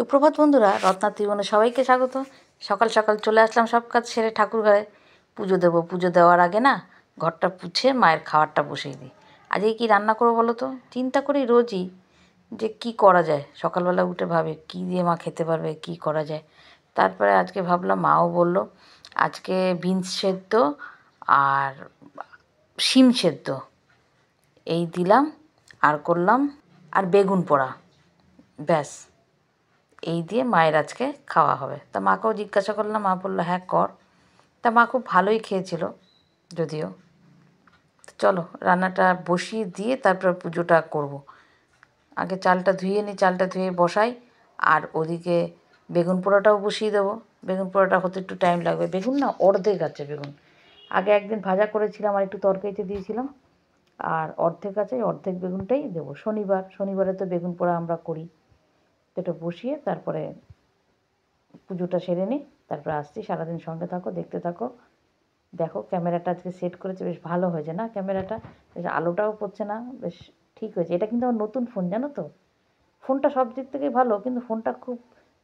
সুপ্রভাত বন্ধুরা, রত্নার জীবনে সবাইকে স্বাগত। সকাল সকাল চলে আসলাম সব কাজ সেরে ঠাকুর ঘরে। পুজো দেবো, পুজো দেওয়ার আগে না ঘরটা পুছে মায়ের খাবারটা বসিয়ে দিই। আজকে কী রান্না করবো বলো তো? চিন্তা করি রোজই যে কি করা যায়। সকালবেলা উঠে ভাবে কী দিয়ে মা খেতে পারবে, কি করা যায়। তারপরে আজকে ভাবলাম, মাও বলল আজকে বিনস সেদ্ধ আর শিম সেদ্ধ এই দিলাম, আর করলাম আর বেগুন পোড়া, ব্যাস এই দিয়ে মায়ের আজকে খাওয়া হবে। তা মাকেও জিজ্ঞাসা করলাম, মা বললো হ্যাঁ কর। তা মা খুব ভালোই খেয়েছিল যদিও। চলো রান্নাটা বসিয়ে দিয়ে তারপর পুজোটা করব। আগে চালটা ধুয়ে নিই, চালটা ধুয়ে বসাই, আর ওদিকে বেগুন পোড়াটাও বসিয়ে দেবো। বেগুন পোড়াটা হতে একটু টাইম লাগবে। বেগুন না অর্ধেক আছে বেগুন, আগে একদিন ভাজা করেছিলাম আর একটু তরকারিতে দিয়েছিলাম, আর অর্ধেক আছে, অর্ধেক বেগুনটাই দেবো। শনিবারে তো বেগুন পোড়া আমরা করি। এটা বসিয়ে তারপরে পুজোটা সেরে নিই, তারপরে আসছি। সারাদিন সঙ্গে থাকো, দেখতে থাকো। দেখো ক্যামেরাটা আজকে সেট করেছে, বেশ ভালো হয়েছে না ক্যামেরাটা? বেশ আলোটাও পড়ছে না, বেশ ঠিক হয়েছে। এটা কিন্তু আমার নতুন ফোন, জানো তো। ফোনটা সব দিক থেকেই ভালো, কিন্তু ফোনটা খুব,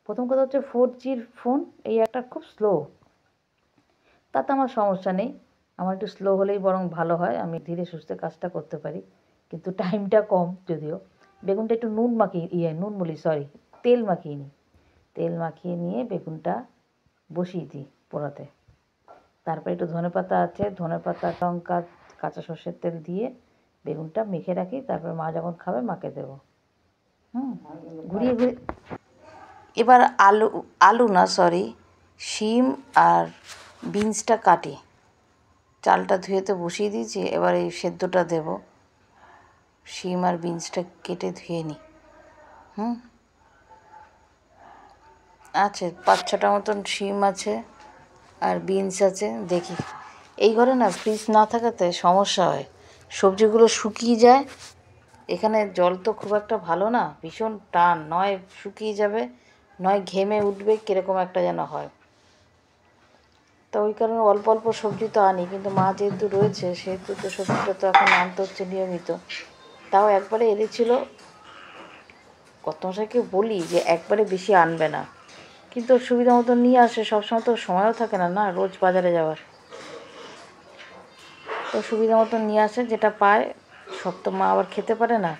প্রথম কথা হচ্ছে 4Gর ফোন, এই একটা খুব স্লো। তাতে আমার সমস্যা নেই, আমার একটু স্লো হলেই বরং ভালো হয়, আমি ধীরে সুস্থে কাজটা করতে পারি, কিন্তু টাইমটা কম যদিও। বেগুনটা একটু নুন মাখিয়ে তেল মাখিয়ে নিই। তেল মাখিয়ে নিয়ে বেগুনটা বসিয়ে দিই পোড়াতে। তারপরে একটু ধনেপাতা আছে, ধনেপাতা, লঙ্কা, কাঁচা সর্ষের তেল দিয়ে বেগুনটা মেখে রাখি। তারপরে মা যখন খাবে মাকে দেবো। ঘুরিয়ে ঘুরিয়ে এবার শিম আর বিনসটা কাটি। চালটা ধুয়ে তো বসিয়ে দিয়েছি, এবার এই সেদ্ধটা দেব। শিম আর বিনসটা কেটে ধুয়ে নিই। আছে 5-6টা মতন শিম আছে আর বিনস আছে। দেখি, এই ঘরে না ফ্রিজ না থাকাতে সমস্যা হয়, সবজিগুলো শুকিয়ে যায়। এখানে জল তো খুব একটা ভালো না, ভীষণ টান, নয় শুকিয়ে যাবে নয় ঘেমে উঠবে, কীরকম একটা যেন হয়। তো ওই কারণে অল্প অল্প সবজি তো আনি, কিন্তু মা যেহেতু রয়েছে সেহেতু তো সবজিটা তো এখন আনতে হচ্ছে নিয়মিত। তাও একবারে এনেছিল, কর্তামশাইকে বলি যে একবারে বেশি আনবে না, কিন্তু সুবিধা মতো নিয়ে আসে। সবসময় তো সময়ও থাকে না না রোজ বাজারে যাওয়ার, তো সুবিধা মতো নিয়ে আসে। যেটা পায় সব তো মা আবার খেতে পারে না,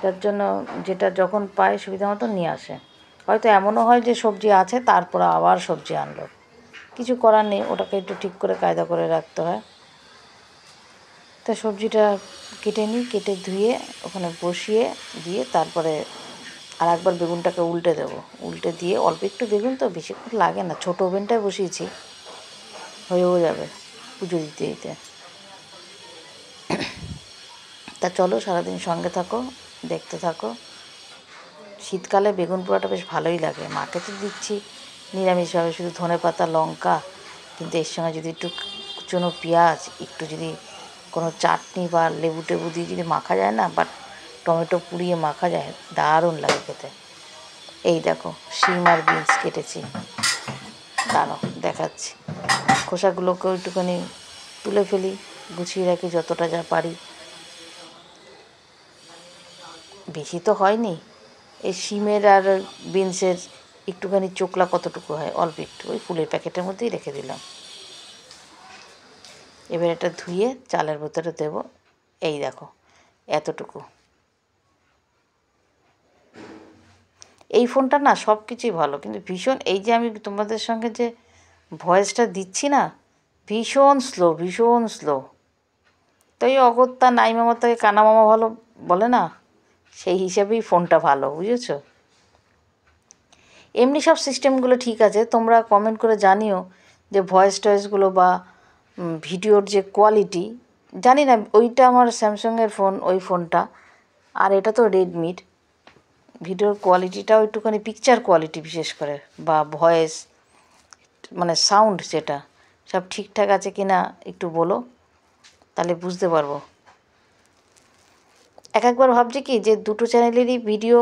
যার জন্য যেটা যখন পায় সুবিধা মতো নিয়ে আসে। হয়তো এমনও হয় যে সবজি আছে তারপর আবার সবজি আনলো, কিছু করার নেই, ওটাকে একটু ঠিক করে কায়দা করে রাখতে হয়। তো সবজিটা কেটে নিই, কেটে ধুয়ে ওখানে বসিয়ে দিয়ে তারপরে আর একবার বেগুনটাকে উল্টে দেবো। উল্টে দিয়ে অল্প একটু বেগুন তো বেশিক্ষণ লাগে না, ছোটো ওভেনটায় বসিয়েছি, হয়েও যাবে পুজো দিতে দিতে। তা চলো সারাদিন সঙ্গে থাকো, দেখতে থাকো। শীতকালে বেগুন পোড়াটা বেশ ভালোই লাগে। মাকে তো দিচ্ছি নিরামিষভাবে, শুধু ধনেপাতা লঙ্কা, কিন্তু এর সঙ্গে যদি একটু কুচনো পেঁয়াজ, একটু যদি কোনো চাটনি বা লেবু টেবু দিয়ে যদি মাখা যায় না, বা টমেটো পুড়িয়ে মাখা যায়, দারুণ লাগে খেতে। এই দেখো শিম আর বিনস কেটেছি, দাঁড়াও দেখাচ্ছি। খোসাগুলোকেও একটুখানি তুলে ফেলি, গুছিয়ে রাখি যতটা যা পারি। বেশি তো হয়নি, এই শিমের আর বিনসের একটুখানি চোকলা কতটুকু হয়, অল্প একটু, ওই ফুলের প্যাকেটের মধ্যেই রেখে দিলাম। এবার এটা ধুয়ে চালের ভেতরে দেবো। এই দেখো এতটুকু। এই ফোনটা না সব কিছুই ভালো, কিন্তু ভীষণ, এই যে আমি তোমাদের সঙ্গে যে ভয়েসটা দিচ্ছি না, ভীষণ স্লো। তো এই অগত্যা নাইমা মামাকে কানা মামা ভালো বলে না, সেই হিসাবেই ফোনটা ভালো, বুঝেছো। এমনি সব সিস্টেমগুলো ঠিক আছে, তোমরা কমেন্ট করে জানিও যে ভয়েস টয়েসগুলো বা ভিডিওর যে কোয়ালিটি, জানি না, ওইটা আমার স্যামসাংয়ের ফোন, ওই ফোনটা, আর এটা তো রেডমির, ভিডিওর কোয়ালিটিটাও একটুখানি, পিকচার কোয়ালিটি বিশেষ করে, বা ভয়েস মানে সাউন্ড, যেটা সব ঠিকঠাক আছে কি না একটু বলো, তাহলে বুঝতে পারবো। একবার ভাবছি কি যে দুটো চ্যানেলেরই ভিডিও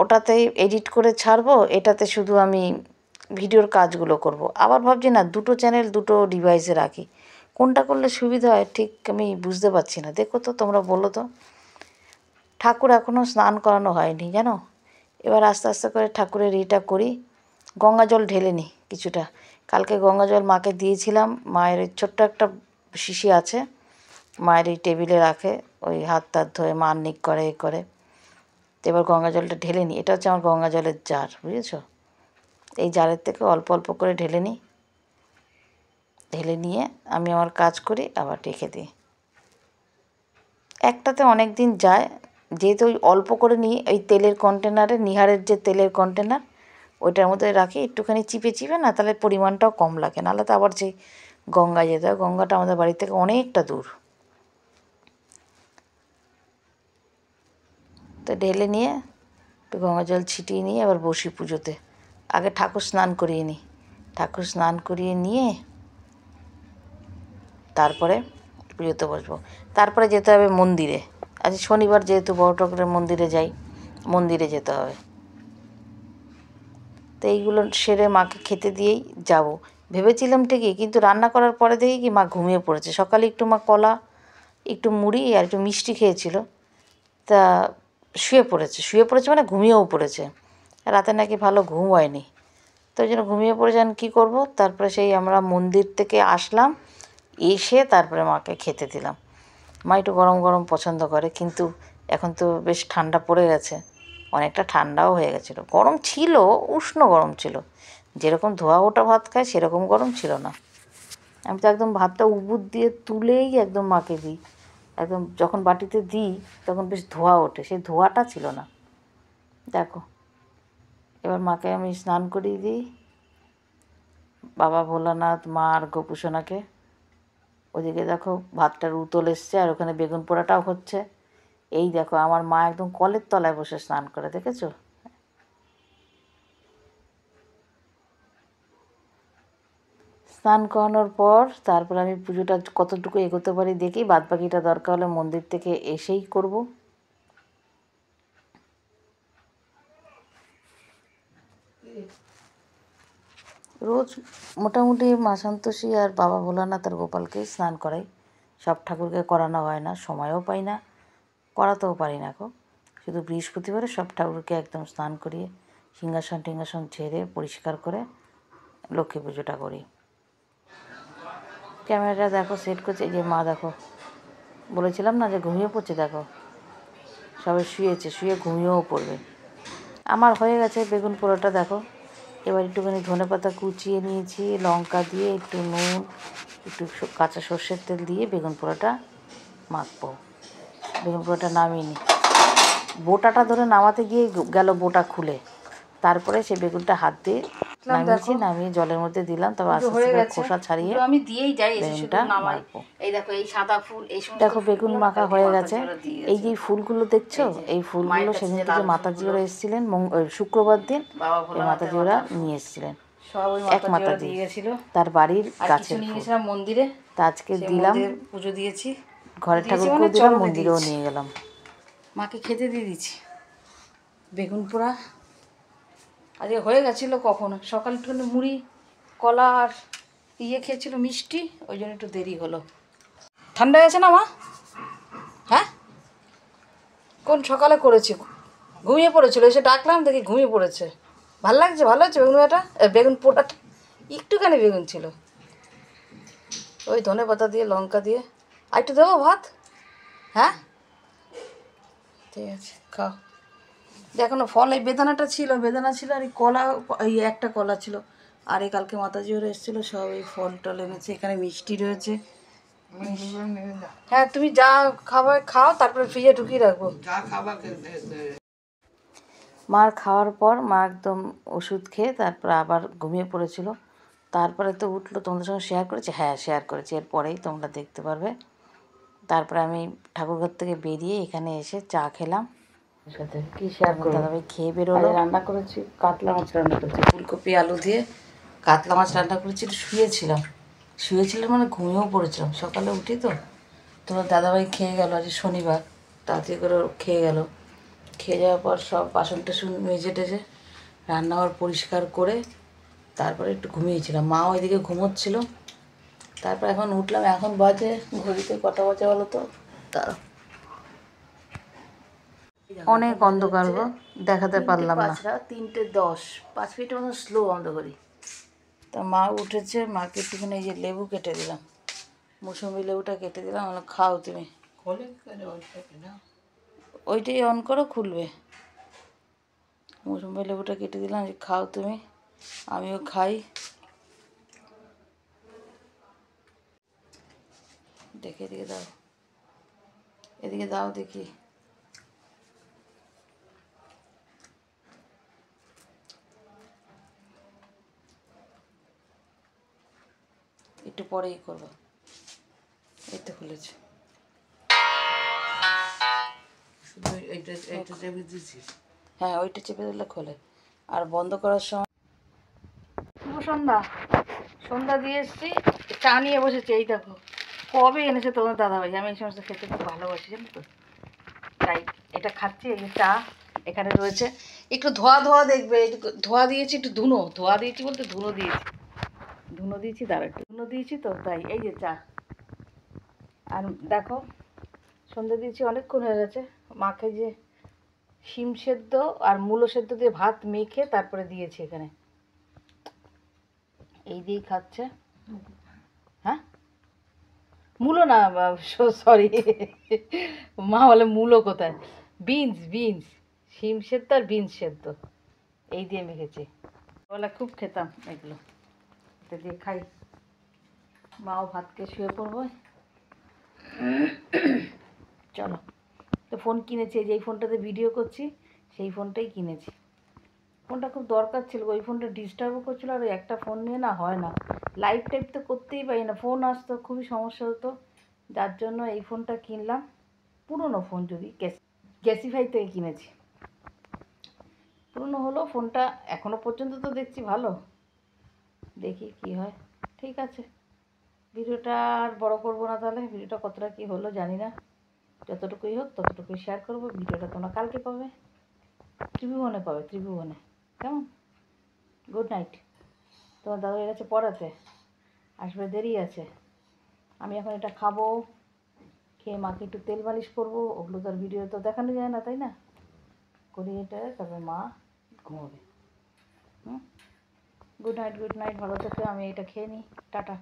ওটাতেই এডিট করে ছাড়বো, এটাতে শুধু আমি ভিডিওর কাজগুলো করব। আবার ভাবছি না, দুটো চ্যানেল দুটো ডিভাইসে রাখি, কোনটা করলে সুবিধা হয় ঠিক আমি বুঝতে পারছি না। দেখো তো তোমরা বলো তো। ঠাকুর এখনও স্নান করানো হয়নি জানো, এবার আস্তে আস্তে করে ঠাকুরের এটা করি। গঙ্গা জল ঢেলে নিই কিছুটা। কালকে গঙ্গা জল মাকে দিয়েছিলাম। মায়ের ছোট্ট একটা শিশি আছে, মায়ের এই টেবিলে রাখে, ওই হাত টাত ধোয়ে মা নিক করে এ করে। তো এবার গঙ্গা জলটা ঢেলে নিই। এটা হচ্ছে আমার গঙ্গা জলের জার, বুঝেছো? এই জারের থেকে অল্প অল্প করে ঢেলে নিই। ঢেলে নিয়ে আমি আমার কাজ করি, আবার রেখে দিই। একটাতে অনেক দিন যায়, যেহেতু ওই অল্প করে নিই। ওই তেলের কন্টেনারে, নিহারের যে তেলের কন্টেনার, ওইটার মধ্যে রাখি, একটুখানি চিপে চিপে, না তাহলে পরিমাণটাও কম লাগে, নাহলে তো আবার সেই গঙ্গায় যেতে হয়। গঙ্গাটা আমাদের বাড়ি থেকে অনেকটা দূর। তো ঢেলে নিয়ে একটু গঙ্গা জল ছিটিয়ে নিয়ে আবার বসি পুজোতে। আগে ঠাকুর স্নান করিয়ে নিই। ঠাকুর স্নান করিয়ে নিয়ে তারপরে পুজোতে বসবো। তারপরে যেতে হবে মন্দিরে। আজ শনিবার, যেহেতু বড় ঠাকুরের মন্দিরে যাই, মন্দিরে যেতে হবে। তো এইগুলো সেরে মাকে খেতে দিয়েই যাব ভেবেছিলাম ঠিকই, কিন্তু রান্না করার পরে দেখি কি মা ঘুমিয়ে পড়েছে। সকালে একটু মা কলা, একটু মুড়ি আর একটু মিষ্টি খেয়েছিল, তা শুয়ে পড়েছে মানে ঘুমিয়েও পড়েছে। রাতে নাকি ভালো ঘুম হয়নি, তো ওই জন্য ঘুমিয়ে পড়েছে। কী করবো? তারপরে সেই আমরা মন্দির থেকে আসলাম, এসে তারপরে মাকে খেতে দিলাম। মা একটু গরম গরম পছন্দ করে, কিন্তু এখন তো বেশ ঠান্ডা পড়ে গেছে, অনেকটা ঠান্ডাও হয়ে গেছিলো। গরম ছিল, উষ্ণ গরম ছিল, যেরকম ধোয়া ওঠা ভাত খায় সেরকম গরম ছিল না। আমি তো একদম ভাতটা উবুর দিয়ে তুলেই একদম মাকে দিই। একদম যখন বাটিতে দিই তখন বেশ ধোয়া ওঠে, সেই ধোয়াটা ছিল না। দেখো, এবার মাকে আমি স্নান করিয়ে দিই, বাবা ভোলানাথ, মা আর গোপুসোনাকে। ওদিকে দেখো ভাতটার উতল এসছে, আর ওখানে বেগুন পোড়াটাও হচ্ছে। এই দেখো আমার মা একদম কলের তলায় বসে স্নান করে, দেখেছো? স্নান করানোর পর তারপর আমি পুজোটা কতটুকু এগোতে পারি দেখি, বাদবাকিটা দরকার হলে মন্দির থেকে এসেই করব। রোজ মোটামুটি মা সন্তোষী আর বাবা ভোলানাথ আর গোপালকেই স্নান করাই। সব ঠাকুরকে করানো হয় না, সময়ও পাই না, করাতেও পারি না গো। শুধু বৃহস্পতিবারে সব ঠাকুরকে একদম স্নান করিয়ে সিংহাসন টিংহাসন ঝেড়ে পরিষ্কার করে লক্ষ্মী পুজোটা করি। ক্যামেরাটা দেখো সেট করছে, এই যে মা দেখো, বলেছিলাম না যে ঘুমিয়ে পড়ছে, দেখো সবে শুয়েছে, শুয়ে ঘুমিয়েও পড়বে। আমার হয়ে গেছে বেগুন পোড়াটা, দেখো। এবার একটুখানি ধনেপাতা কুচিয়ে নিয়েছি, লঙ্কা দিয়ে, একটু নুন, একটু কাঁচা সর্ষের তেল দিয়ে বেগুন পোড়াটা মাখবো। বেগুন পোড়াটা নামিয়ে নিই। বোটাটা ধরে নামাতে গিয়ে গেল বোটা খুলে, তারপরে সেই বেগুনটা হাত দিয়ে নামিয়েছি, নামিয়ে জলের মধ্যে দিলাম, তবে আস্তে আস্তে খোসা ছাড়িয়ে আমি দিয়েই যাই, বেগুনটা মাখবো। এই দেখো এই সাদা ফুল, এই দেখো বেগুন মাখা হয়ে গেছে। এই যে ফুলগুলো দেখছো, এই ফুলগুলো সেদিন থেকে মাতাজিওরা এসেছিলেন শুক্রবার দিন, এই মাতাজিওরা নিয়ে এসেছিলেন, এক মাতাজি তার বাড়ির কাছে মন্দিরে। তা আজকে দিলাম, পুজো দিয়েছি, ঘরের ঠাকুরকেও দিলাম, মন্দিরেও নিয়ে গেলাম। মাকে খেতে দিয়ে দিচ্ছি বেগুন পোড়া। আজকে হয়ে গেছিলো কখন, সকাল একটুখানি মুড়ি, কলা আর খেয়েছিল মিষ্টি, ওই জন্য একটু দেরি হলো। ঠান্ডা গেছে না মা? হ্যাঁ, কোন সকালে করেছি, ঘুমিয়ে পড়েছিল, এসে ডাকলাম দেখি ঘুমিয়ে পড়েছে। ভালো লাগছে, ভালো হচ্ছে বেগুন পোড়াটা, বেগুন পোড়াটা একটুখানি বেগুন ছিল, ওই ধনে পাতা দিয়ে লঙ্কা দিয়ে। আর একটু দেবো ভাত? হ্যাঁ ঠিক আছে, খাও। এখনো ফল, এই বেদানাটা ছিল, বেদানা ছিল, আর এই কলা, এই একটা কলা ছিল, আর এই কালকে মাতাজিওরা এসেছিলো, সব এই ফল টল এনেছে। এখানে মিষ্টি রয়েছে। হ্যাঁ, তুমি যা খাবার খাও, তারপরে ফ্রিজে ঢুকিয়ে রাখবো। মার খাওয়ার পর মা একদম ওষুধ খেয়ে তারপর আবার ঘুমিয়ে পড়েছিল। তারপরে তো উঠলো, তোমাদের সঙ্গে শেয়ার করেছি, হ্যাঁ শেয়ার করেছি, এরপরেই তোমরা দেখতে পারবে। তারপরে আমি ঠাকুরঘর থেকে বেরিয়ে এখানে এসে চা খেলাম। সাথে কি শেয়ার করবো, দাদাভাই খেয়ে বেরোলো। রান্না করেছি কাতলা মাছ, রান্না করেছি ফুলকপি আলু দিয়ে কাতলা মাছ রান্না করেছি। একটু শুয়েছিলাম মানে ঘুমিয়েও পড়েছিলাম। সকালে উঠি তো, তোমার দাদাভাই খেয়ে গেল, আজ শনিবার, তাড়াতাড়ি করে খেয়ে গেল। খেয়ে যাওয়ার পর সব বাসন টাসন মেজে টেজে রান্নাঘর পরিষ্কার করে তারপরে একটু ঘুমিয়েছিলাম। মা ওইদিকে ঘুমোচ্ছিল। তারপর এখন উঠলাম, এখন বাজে ঘড়িতে কটা বাজে বলো তো, তারা অনেক অন্ধকার গো, দেখাতে পারলাম না। 3:10, 5 মিনিটের মতো স্লো বন্ধ করি। তা মা উঠেছে, মাকে একটুখানি এই যে লেবু কেটে দিলাম, মৌসুমি লেবুটা কেটে দিলাম, বললাম খাও তুমি। ওইটাই অন করো, খুলবে। মৌসুমি লেবুটা কেটে দিলাম, যে খাও তুমি, আমিও খাই। দেখে এদিকে দাও, এদিকে দাও দেখি। একটু পরেই করবো, এই তো খুলেছে। হ্যাঁ, ওইটা চেপে দিলে খোলে। আর বন্ধ করার সময় শুভ সন্ধ্যা, সন্ধ্যা দিয়ে এসছি, চা নিয়ে বসেছি। এই দেখো কবে এনেছে তোমার দাদাভাই, আমি এই সমস্ত খেতে খুব ভালোবাসি জানো তো, তাই এটা খাচ্ছি। এই যে চা এখানে রয়েছে, একটু ধোয়া ধোয়া দেখবে, একটু ধোয়া দিয়েছি, একটু ধুনো ধোয়া দিয়েছি বলতে ধুনো দিয়েছি, ধুনো দিয়েছি, দাঁড়া একটু ধুনো দিয়েছি তো, তাই এই যে চা। আর দেখো সন্ধ্যে দিয়েছি, অনেকক্ষণ হয়ে গেছে। মাকে যে শিম সেদ্ধ আর মূলো সেদ্ধ দিয়ে ভাত মেখে তারপরে দিয়েছি এখানে, এই দিয়েই খাচ্ছে। হ্যাঁ, মূলো না, সরি, মা বলে মূলো কোথায়, বিনস, বিনস, শিম সেদ্ধ আর বিনস সেদ্ধ এই দিয়ে মেখেছি। বলে খুব খেতাম এগুলো, এটা দিয়ে খাই। মাও ভাতকে শুয়ে পড়বো। চলো, তো ফোন কিনেছি, যেই ফোনটাতে ভিডিও করছি সেই ফোনটাই কিনেছি। ফোনটা খুব দরকার ছিল, ওই ফোনটা ডিস্টার্বও করছিলো, আর ওই একটা ফোন নিয়ে না হয় না, লাইভ টাইপ তো করতেই পারি না, ফোন আসতো খুবই সমস্যা হতো, যার জন্য এই ফোনটা কিনলাম। পুরনো ফোন, যদি গ্যাসিফাই থেকে কিনেছি, পুরনো হলো ফোনটা, এখনও পর্যন্ত তো দেখছি ভালো, দেখি কি হয়। ঠিক আছে, ভিডিওটা আর বড় করবো না, তাহলে ভিডিওটা কতটা কী হলো জানি না, যতটুকুই হোক ততটুকুই শেয়ার করবো। ভিডিওটা তোমরা কালকে পাবে, ত্রিভুবনে পাবে, ত্রিভুবনে। কেমন? Good night. তোমার দাদা হয়ে গেছে পড়াতে, আসবে, দেরি আছে। আমি এখন এটা খাবো, খেয়ে মাকে একটু তেল মালিশ করবো, ওগুলো তো আর ভিডিও তো দেখানো যায় না, তাই না? করি এটা, তারপর মা ঘুমোবে। হুম, গুড নাইট, গুড নাইট, ভালো থেকো। আমি এটা খেয়ে নিই, টাটা।